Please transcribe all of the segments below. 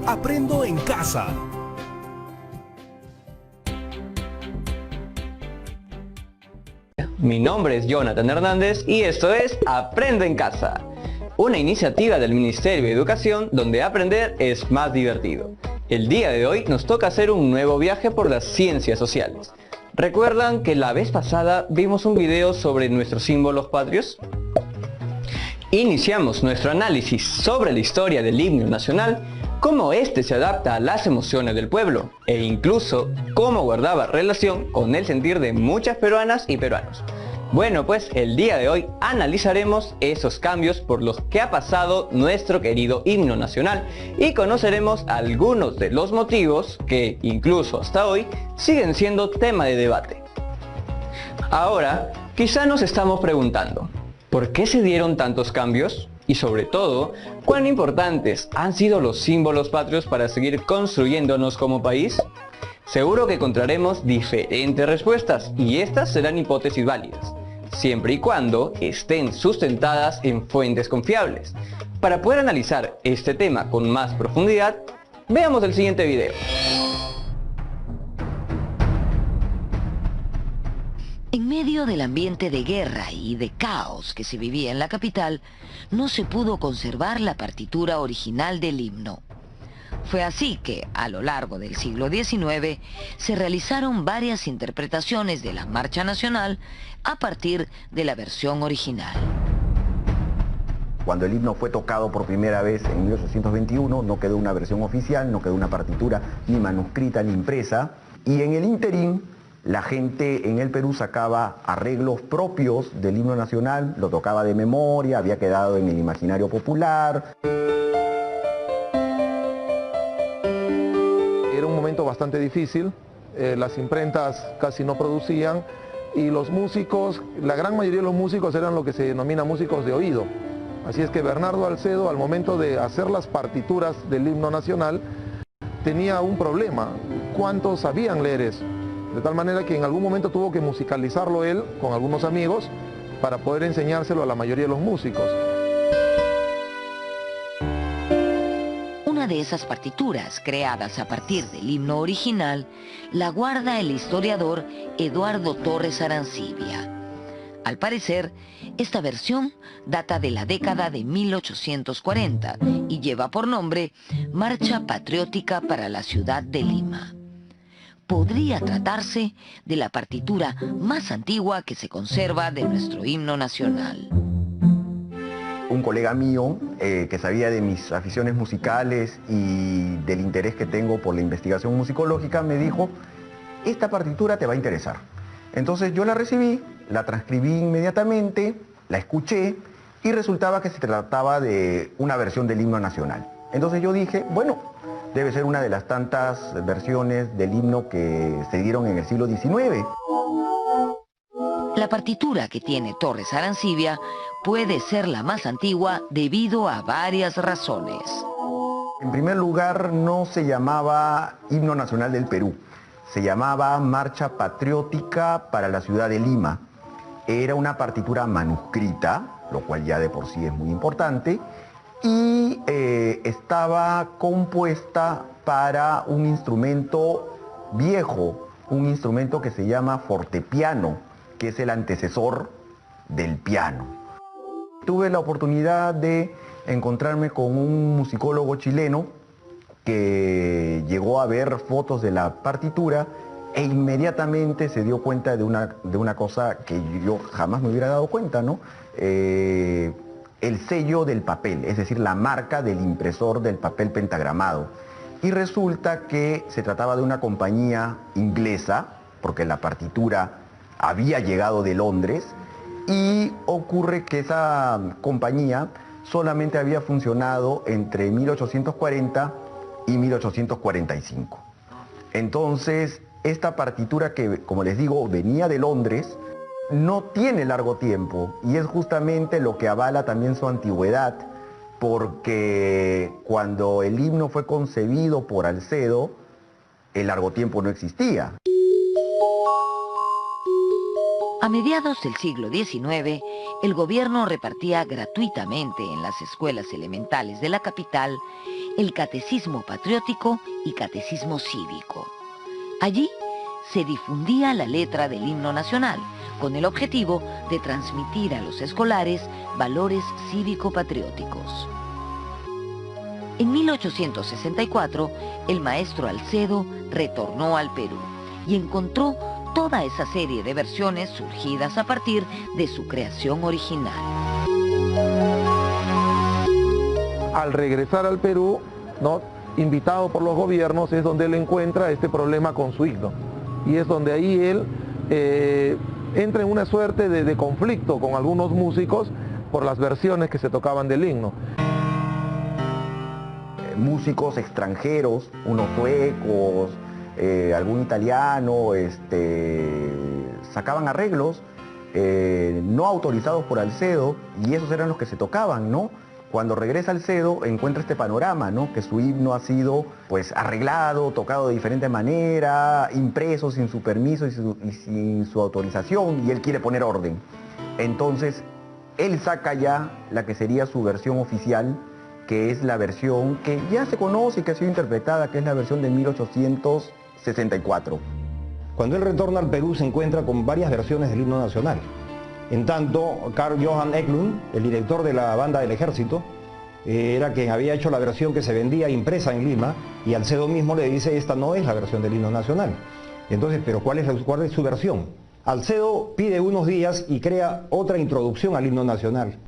Aprendo en casa. Mi nombre es Jonathan Hernández y esto es Aprendo en Casa, una iniciativa del Ministerio de Educación donde aprender es más divertido. El día de hoy nos toca hacer un nuevo viaje por las ciencias sociales. ¿Recuerdan que la vez pasada vimos un video sobre nuestros símbolos patrios? Iniciamos nuestro análisis sobre la historia del himno nacional, cómo este se adapta a las emociones del pueblo e incluso cómo guardaba relación con el sentir de muchas peruanas y peruanos. Bueno, pues el día de hoy analizaremos esos cambios por los que ha pasado nuestro querido himno nacional y conoceremos algunos de los motivos que incluso hasta hoy siguen siendo tema de debate. Ahora, quizá nos estamos preguntando, ¿por qué se dieron tantos cambios? Y sobre todo, ¿cuán importantes han sido los símbolos patrios para seguir construyéndonos como país? Seguro que encontraremos diferentes respuestas y estas serán hipótesis válidas, siempre y cuando estén sustentadas en fuentes confiables. Para poder analizar este tema con más profundidad, veamos el siguiente video. En medio del ambiente de guerra y de caos que se vivía en la capital, no se pudo conservar la partitura original del himno. Fue así que, a lo largo del siglo XIX, se realizaron varias interpretaciones de la Marcha Nacional a partir de la versión original. Cuando el himno fue tocado por primera vez en 1821, no quedó una versión oficial, no quedó una partitura ni manuscrita ni impresa, y en el ínterin, la gente en el Perú sacaba arreglos propios del himno nacional, lo tocaba de memoria, había quedado en el imaginario popular. Era un momento bastante difícil, las imprentas casi no producían y los músicos, la gran mayoría de los músicos eran lo que se denomina músicos de oído. Así es que Bernardo Alcedo, al momento de hacer las partituras del himno nacional, tenía un problema: ¿cuántos sabían leer eso? De tal manera que en algún momento tuvo que musicalizarlo él con algunos amigos para poder enseñárselo a la mayoría de los músicos. Una de esas partituras, creadas a partir del himno original, la guarda el historiador Eduardo Torres Arancibia. Al parecer, esta versión data de la década de 1840 y lleva por nombre Marcha Patriótica para la Ciudad de Lima. Podría tratarse de la partitura más antigua que se conserva de nuestro himno nacional. Un colega mío, que sabía de mis aficiones musicales y del interés que tengo por la investigación musicológica, me dijo: esta partitura te va a interesar. Entonces yo la recibí, la transcribí inmediatamente, la escuché y resultaba que se trataba de una versión del himno nacional. Entonces yo dije, bueno, debe ser una de las tantas versiones del himno que se dieron en el siglo XIX. La partitura que tiene Torres Arancibia puede ser la más antigua debido a varias razones. En primer lugar, no se llamaba Himno Nacional del Perú, se llamaba Marcha Patriótica para la Ciudad de Lima. Era una partitura manuscrita, lo cual ya de por sí es muy importante, y estaba compuesta para un instrumento viejo, un instrumento que se llama fortepiano, que es el antecesor del piano. Tuve la oportunidad de encontrarme con un musicólogo chileno que llegó a ver fotos de la partitura e inmediatamente se dio cuenta de una cosa que yo jamás me hubiera dado cuenta, ¿no? El sello del papel, es decir, la marca del impresor del papel pentagramado. Y resulta que se trataba de una compañía inglesa, porque la partitura había llegado de Londres, y ocurre que esa compañía solamente había funcionado entre 1840 y 1845. Entonces, esta partitura que, como les digo, venía de Londres, no tiene largo tiempo, y es justamente lo que avala también su antigüedad, porque cuando el himno fue concebido por Alcedo, el largo tiempo no existía. A mediados del siglo XIX, el gobierno repartía gratuitamente en las escuelas elementales de la capital el Catecismo Patriótico y Catecismo Cívico. Allí se difundía la letra del himno nacional, con el objetivo de transmitir a los escolares valores cívico-patrióticos. En 1864, el maestro Alcedo retornó al Perú y encontró toda esa serie de versiones surgidas a partir de su creación original. Al regresar al Perú, ¿no?, invitado por los gobiernos, es donde él encuentra este problema con su himno. Y es donde ahí él entra en una suerte de conflicto con algunos músicos por las versiones que se tocaban del himno. Músicos extranjeros, unos suecos, algún italiano, sacaban arreglos no autorizados por Alcedo, y esos eran los que se tocaban, ¿no? Cuando regresa Alcedo encuentra este panorama, ¿no?, que su himno ha sido pues arreglado, tocado de diferente manera, impreso sin su permiso y sin su autorización, y él quiere poner orden. Entonces él saca ya la que sería su versión oficial, que es la versión que ya se conoce y que ha sido interpretada, que es la versión de 1864. Cuando él retorna al Perú se encuentra con varias versiones del himno nacional. En tanto, Carl Johan Eklund, el director de la banda del ejército, era quien había hecho la versión que se vendía impresa en Lima, y Alcedo mismo le dice: esta no es la versión del himno nacional. Entonces, ¿pero cuál es su versión? Alcedo pide unos días y crea otra introducción al himno nacional.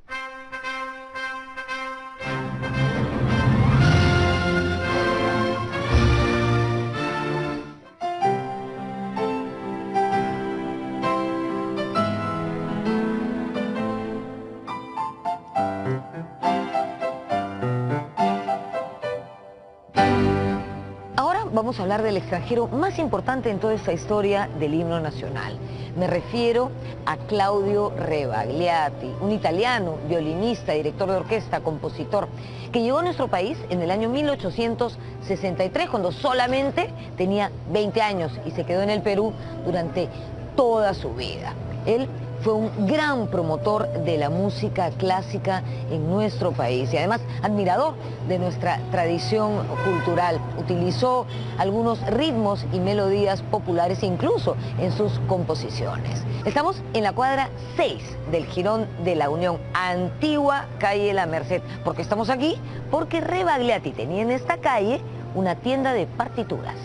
Vamos a hablar del extranjero más importante en toda esta historia del himno nacional. Me refiero a Claudio Rebagliati, un italiano, violinista, director de orquesta, compositor, que llegó a nuestro país en el año 1863, cuando solamente tenía 20 años, y se quedó en el Perú durante toda su vida. Él fue un gran promotor de la música clásica en nuestro país y además admirador de nuestra tradición cultural. Utilizó algunos ritmos y melodías populares incluso en sus composiciones. Estamos en la cuadra 6 del Jirón de la Unión, antigua calle La Merced. ¿Por qué estamos aquí? Porque Rebagliati tenía en esta calle una tienda de partituras.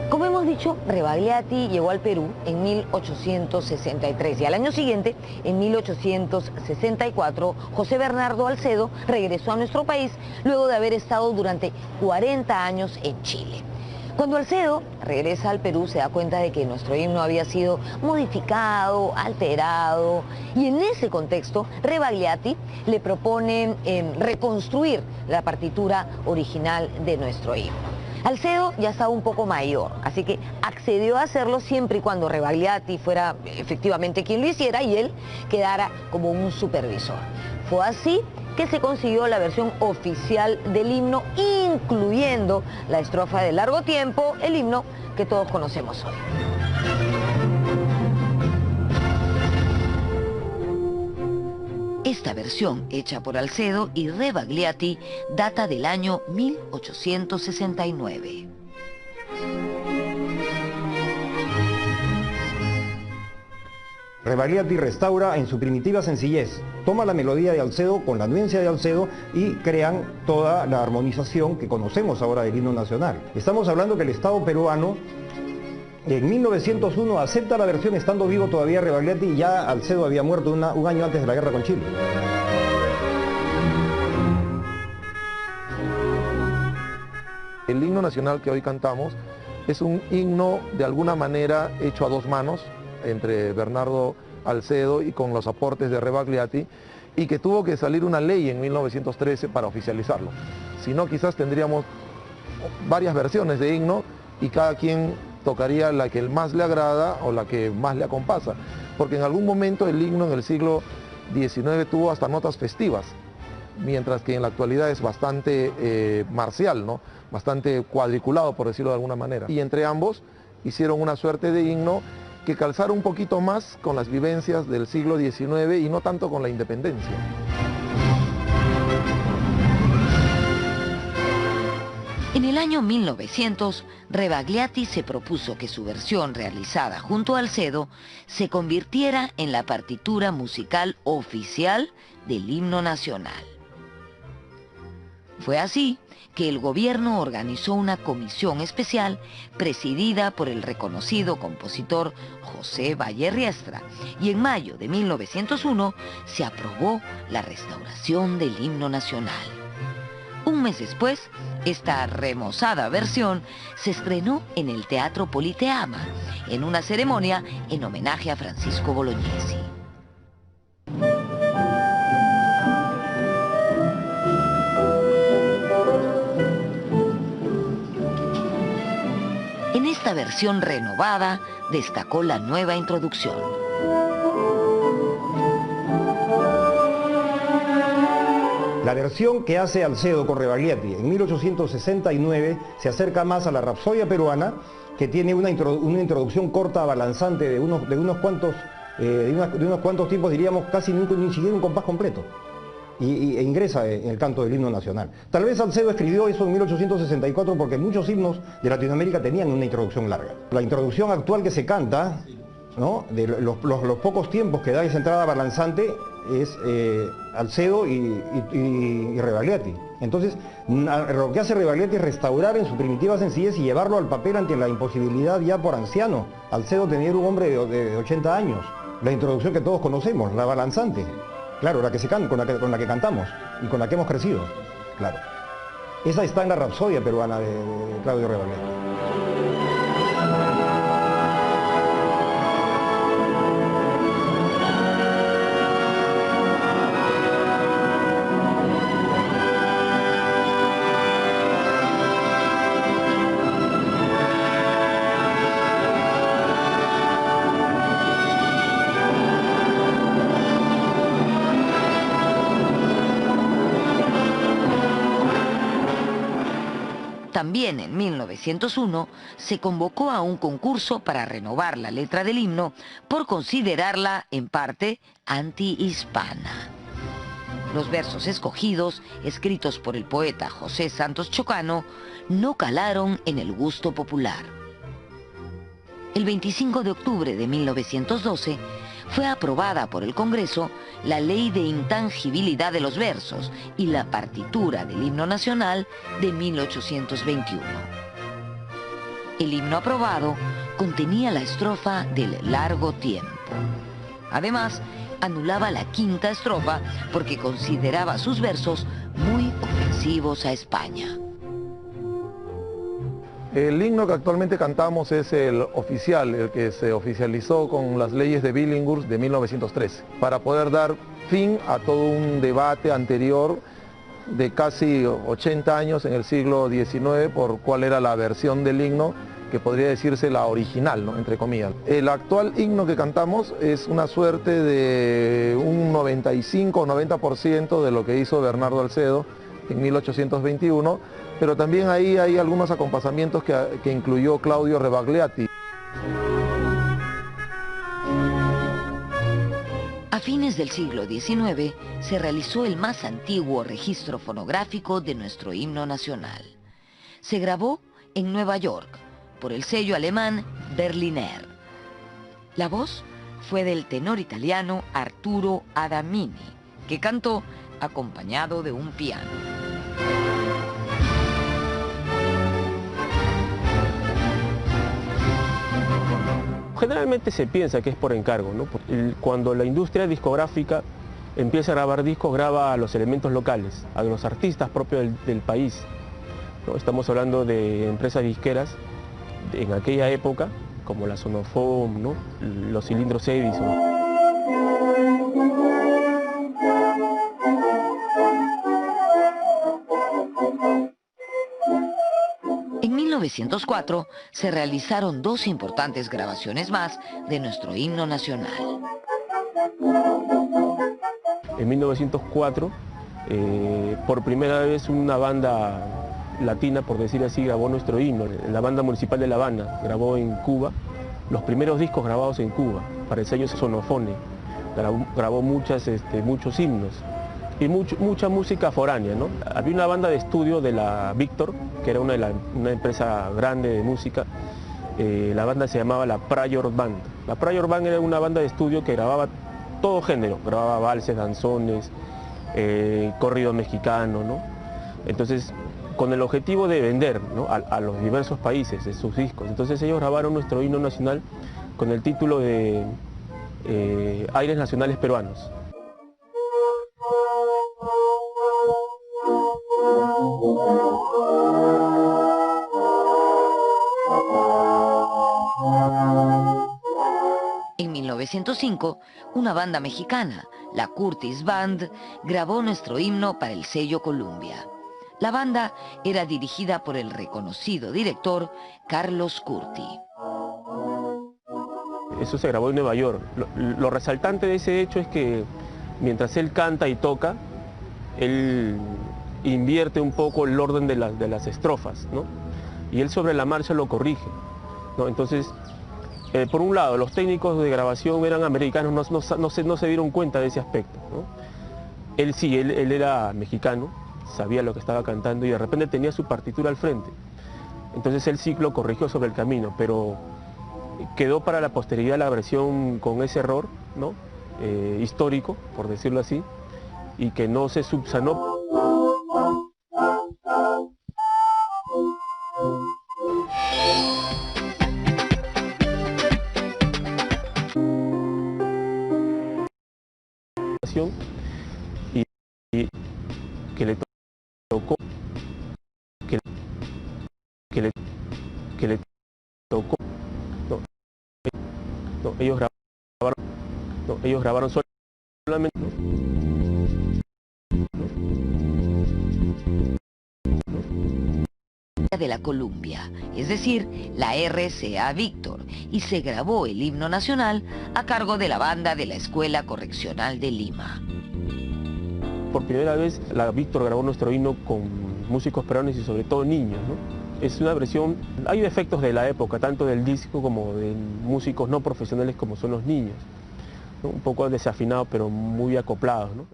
Como hemos dicho, Rebagliati llegó al Perú en 1863 y al año siguiente, en 1864, José Bernardo Alcedo regresó a nuestro país luego de haber estado durante 40 años en Chile. Cuando Alcedo regresa al Perú se da cuenta de que nuestro himno había sido modificado, alterado, y en ese contexto Rebagliati le propone reconstruir la partitura original de nuestro himno. Alcedo ya estaba un poco mayor, así que accedió a hacerlo siempre y cuando Rebagliati fuera efectivamente quien lo hiciera y él quedara como un supervisor. Fue así que se consiguió la versión oficial del himno, incluyendo la estrofa de Largo Tiempo, el himno que todos conocemos hoy. Esta versión, hecha por Alcedo y Rebagliati, data del año 1869. Rebagliati restaura en su primitiva sencillez, toma la melodía de Alcedo con la anuencia de Alcedo y crean toda la armonización que conocemos ahora del himno nacional. Estamos hablando que el Estado peruano en 1901 acepta la versión estando vivo todavía Rebagliati, y ya Alcedo había muerto un año antes de la guerra con Chile. El himno nacional que hoy cantamos es un himno de alguna manera hecho a dos manos, entre Bernardo Alcedo y con los aportes de Rebagliati, y que tuvo que salir una ley en 1913 para oficializarlo. Si no, quizás tendríamos varias versiones de himno y cada quien tocaría la que más le agrada o la que más le acompasa, porque en algún momento el himno en el siglo XIX tuvo hasta notas festivas, mientras que en la actualidad es bastante marcial, ¿no?, bastante cuadriculado, por decirlo de alguna manera. Y entre ambos hicieron una suerte de himno que calzara un poquito más con las vivencias del siglo XIX y no tanto con la independencia. En el año 1900, Rebagliati se propuso que su versión realizada junto a Alcedo se convirtiera en la partitura musical oficial del himno nacional. Fue así que el gobierno organizó una comisión especial presidida por el reconocido compositor José Valle Riestra, y en mayo de 1901 se aprobó la restauración del himno nacional. Un mes después, esta remozada versión se estrenó en el Teatro Politeama, en una ceremonia en homenaje a Francisco Bolognesi. En esta versión renovada destacó la nueva introducción. La versión que hace Alcedo con Rebagliati en 1869 se acerca más a la Rapsodia peruana, que tiene una introducción corta, balanzante de unos cuantos tiempos, diríamos casi ni siquiera un compás completo, e ingresa en el canto del himno nacional. Tal vez Alcedo escribió eso en 1864 porque muchos himnos de Latinoamérica tenían una introducción larga. La introducción actual que se canta, ¿no?, de los pocos tiempos que da esa entrada balanzante, es Alcedo y Rebagliati. Entonces, lo que hace Rebagliati es restaurar en su primitiva sencillez y llevarlo al papel ante la imposibilidad ya por anciano. Alcedo tenía un hombre de 80 años. La introducción que todos conocemos, la balanzante. Claro, la que se canta, con la que cantamos y con la que hemos crecido. Claro. Esa está en la Rapsodia peruana de Claudio Rebagliati. También en 1901 se convocó a un concurso para renovar la letra del himno por considerarla en parte antihispana. Los versos escogidos, escritos por el poeta José Santos Chocano, no calaron en el gusto popular. El 25 de octubre de 1912 fue aprobada por el Congreso la Ley de Intangibilidad de los Versos y la partitura del himno nacional de 1821. El himno aprobado contenía la estrofa del largo tiempo. Además, anulaba la quinta estrofa porque consideraba sus versos muy ofensivos a España. El himno que actualmente cantamos es el oficial, el que se oficializó con las leyes de Billinghurst de 1913, para poder dar fin a todo un debate anterior de casi 80 años en el siglo XIX por cuál era la versión del himno que podría decirse la original, ¿no?, entre comillas. El actual himno que cantamos es una suerte de un 95 o 90% de lo que hizo Bernardo Alcedo en 1821, pero también ahí hay algunos acompasamientos que incluyó Claudio Rebagliati. A fines del siglo XIX se realizó el más antiguo registro fonográfico de nuestro himno nacional. Se grabó en Nueva York por el sello alemán Berliner. La voz fue del tenor italiano Arturo Adamini, que cantó acompañado de un piano. Generalmente se piensa que es por encargo, ¿no? Cuando la industria discográfica empieza a grabar discos, graba a los elementos locales, a los artistas propios del país, ¿no? Estamos hablando de empresas disqueras en aquella época, como la Sonofon, ¿no?, los cilindros Edison. En 1904 se realizaron dos importantes grabaciones más de nuestro himno nacional. En 1904, por primera vez una banda latina, por decir así, grabó nuestro himno. La banda municipal de La Habana grabó en Cuba los primeros discos grabados en Cuba, para el sello Sonofone. Grabó muchos himnos y mucha música foránea, ¿no? Había una banda de estudio de la Víctor, que era una empresa grande de música. La banda se llamaba la Pryor Band. La Pryor Band era una banda de estudio que grababa todo género, grababa valses, danzones, corrido mexicano, ¿no? Entonces, con el objetivo de vender, ¿no?, a los diversos países sus discos. Entonces ellos grabaron nuestro himno nacional con el título de Aires Nacionales Peruanos. En 1905, una banda mexicana, la Curtis Band, grabó nuestro himno para el sello Columbia. La banda era dirigida por el reconocido director Carlos Curti. Eso se grabó en Nueva York. Lo resaltante de ese hecho es que mientras él canta y toca, él invierte un poco el orden de las estrofas, ¿no? Y él sobre la marcha lo corrige, ¿no? Entonces, por un lado, los técnicos de grabación eran americanos, no se dieron cuenta de ese aspecto, ¿no? Él sí, él era mexicano, sabía lo que estaba cantando y de repente tenía su partitura al frente. Entonces él sí lo corrigió sobre el camino, pero quedó para la posteridad la versión con ese error, ¿no?, histórico, por decirlo así, y que no se subsanó. Y que le tocó que le tocó ellos grabaron solamente, de la Columbia, es decir, la RCA Víctor, y se grabó el himno nacional a cargo de la banda de la Escuela Correccional de Lima. Por primera vez la Víctor grabó nuestro himno con músicos peruanos y sobre todo niños, ¿no? Es una versión, hay efectos de la época, tanto del disco como de músicos no profesionales como son los niños, ¿no? Un poco desafinados pero muy acoplados, ¿no?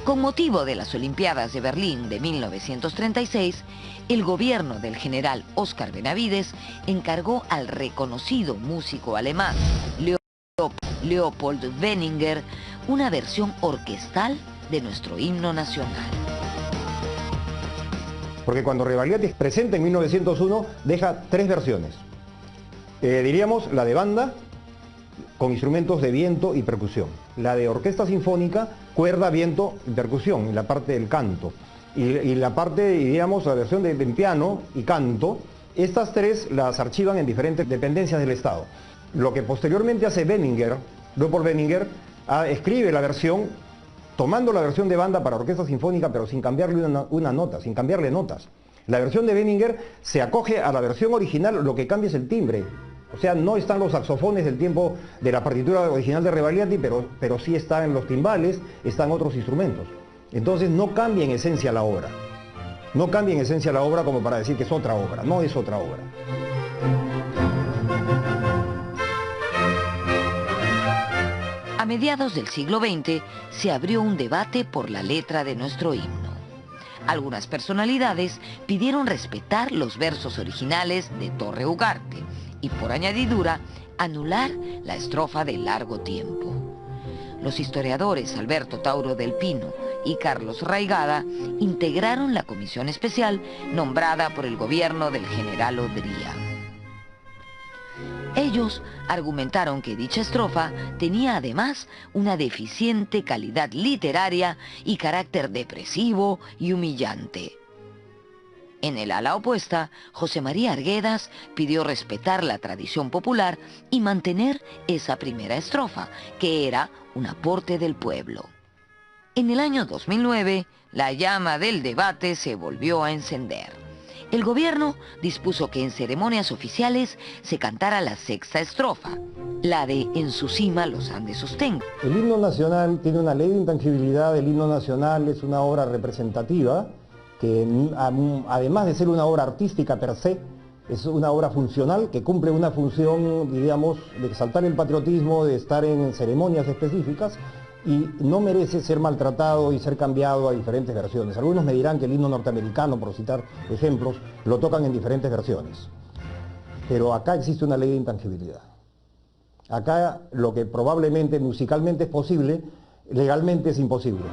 Con motivo de las Olimpiadas de Berlín de 1936, el gobierno del general Óscar Benavides encargó al reconocido músico alemán Leopold Weninger una versión orquestal de nuestro himno nacional. Porque cuando Rebagliati presenta en 1901, deja 3 versiones. Diríamos la de banda, con instrumentos de viento y percusión. La de orquesta sinfónica, cuerda, viento y percusión, en la parte del canto. Y la parte, diríamos, la versión de piano y canto, estas 3 las archivan en diferentes dependencias del Estado. Lo que posteriormente hace Weninger, Leopold Weninger, escribe la versión, tomando la versión de banda para orquesta sinfónica, pero sin cambiarle una nota, sin cambiarle notas. La versión de Weninger se acoge a la versión original, lo que cambia es el timbre. O sea, no están los saxofones del tiempo de la partitura original de Rebagliati, pero sí están los timbales, están otros instrumentos. Entonces no cambia en esencia la obra. No cambia en esencia la obra como para decir que es otra obra, no es otra obra. A mediados del siglo XX se abrió un debate por la letra de nuestro himno. Algunas personalidades pidieron respetar los versos originales de Torre Ugarte y, por añadidura, anular la estrofa de Largo Tiempo. Los historiadores Alberto Tauro del Pino y Carlos Raigada integraron la comisión especial nombrada por el gobierno del general Odría. Ellos argumentaron que dicha estrofa tenía además una deficiente calidad literaria y carácter depresivo y humillante. En el ala opuesta, José María Arguedas pidió respetar la tradición popular y mantener esa primera estrofa, que era un aporte del pueblo. En el año 2009, la llama del debate se volvió a encender. El gobierno dispuso que en ceremonias oficiales se cantara la sexta estrofa, la de En su cima los Andes sostengan. El himno nacional tiene una ley de intangibilidad. El himno nacional es una obra representativa que, además de ser una obra artística per se, es una obra funcional que cumple una función, digamos, de exaltar el patriotismo, de estar en ceremonias específicas, y no merece ser maltratado y ser cambiado a diferentes versiones. Algunos me dirán que el himno norteamericano, por citar ejemplos, lo tocan en diferentes versiones. Pero acá existe una ley de intangibilidad. Acá lo que probablemente musicalmente es posible, legalmente es imposible.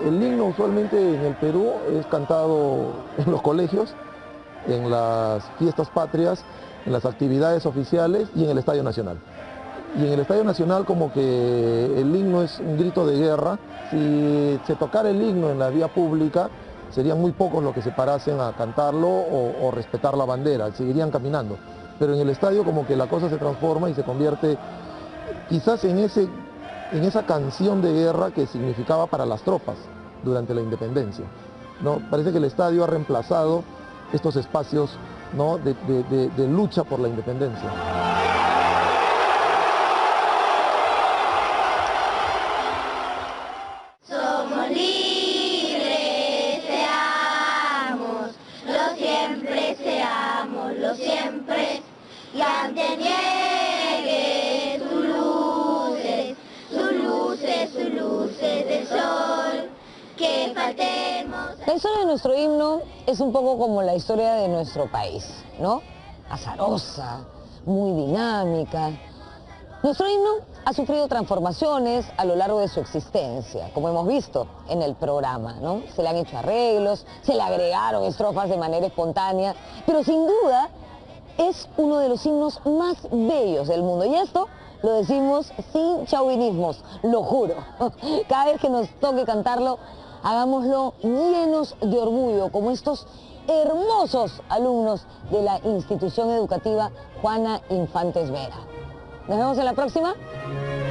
El himno usualmente en el Perú es cantado en los colegios, en las fiestas patrias, en las actividades oficiales y en el Estadio Nacional. Y en el Estadio Nacional como que el himno es un grito de guerra. Si se tocara el himno en la vía pública, serían muy pocos los que se parasen a cantarlo o respetar la bandera, seguirían caminando. Pero en el estadio como que la cosa se transforma y se convierte quizás en esa canción de guerra que significaba para las tropas durante la independencia, ¿no? Parece que el estadio ha reemplazado estos espacios, ¿no?, de lucha por la independencia. Somos libres, seamos lo siempre, y ante niegue sus luces del sol, que faltemos. La historia de nuestro himno es un poco como la historia de nuestro país, ¿no? Azarosa, muy dinámica. Nuestro himno ha sufrido transformaciones a lo largo de su existencia, como hemos visto en el programa, ¿no? Se le han hecho arreglos, se le agregaron estrofas de manera espontánea, pero sin duda es uno de los himnos más bellos del mundo. Y esto lo decimos sin chauvinismos, lo juro. Cada vez que nos toque cantarlo, hagámoslo llenos de orgullo, como estos hermosos alumnos de la institución educativa Juana Infantes Vera. Nos vemos en la próxima.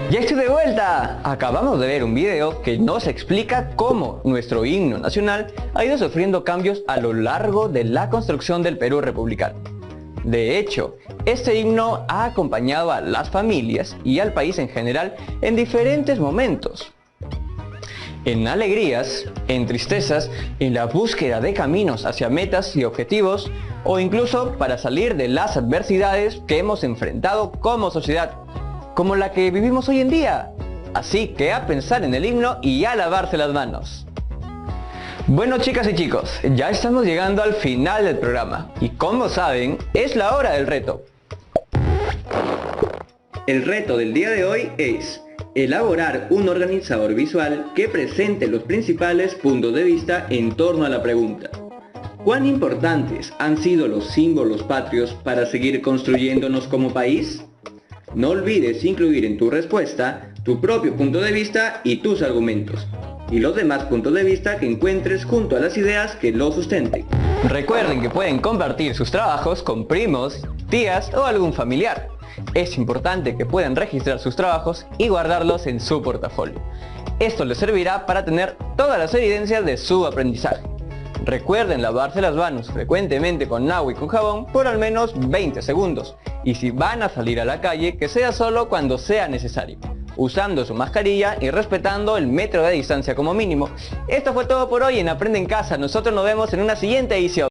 ¡Ya estoy de vuelta! Acabamos de ver un video que nos explica cómo nuestro himno nacional ha ido sufriendo cambios a lo largo de la construcción del Perú republicano. De hecho, este himno ha acompañado a las familias y al país en general en diferentes momentos. En alegrías, en tristezas, en la búsqueda de caminos hacia metas y objetivos, o incluso para salir de las adversidades que hemos enfrentado como sociedad, como la que vivimos hoy en día. Así que a pensar en el himno y a lavarse las manos. Bueno, chicas y chicos, ya estamos llegando al final del programa y como saben, es la hora del reto. El reto del día de hoy es elaborar un organizador visual que presente los principales puntos de vista en torno a la pregunta: ¿cuán importantes han sido los símbolos patrios para seguir construyéndonos como país? No olvides incluir en tu respuesta tu propio punto de vista y tus argumentos, y los demás puntos de vista que encuentres junto a las ideas que lo sustenten. Recuerden que pueden compartir sus trabajos con primos, tías o algún familiar. Es importante que puedan registrar sus trabajos y guardarlos en su portafolio. Esto les servirá para tener todas las evidencias de su aprendizaje. Recuerden lavarse las manos frecuentemente con agua y con jabón por al menos 20 segundos. Y si van a salir a la calle, que sea solo cuando sea necesario, usando su mascarilla y respetando el metro de distancia como mínimo. Esto fue todo por hoy en Aprende en Casa. Nosotros nos vemos en una siguiente edición.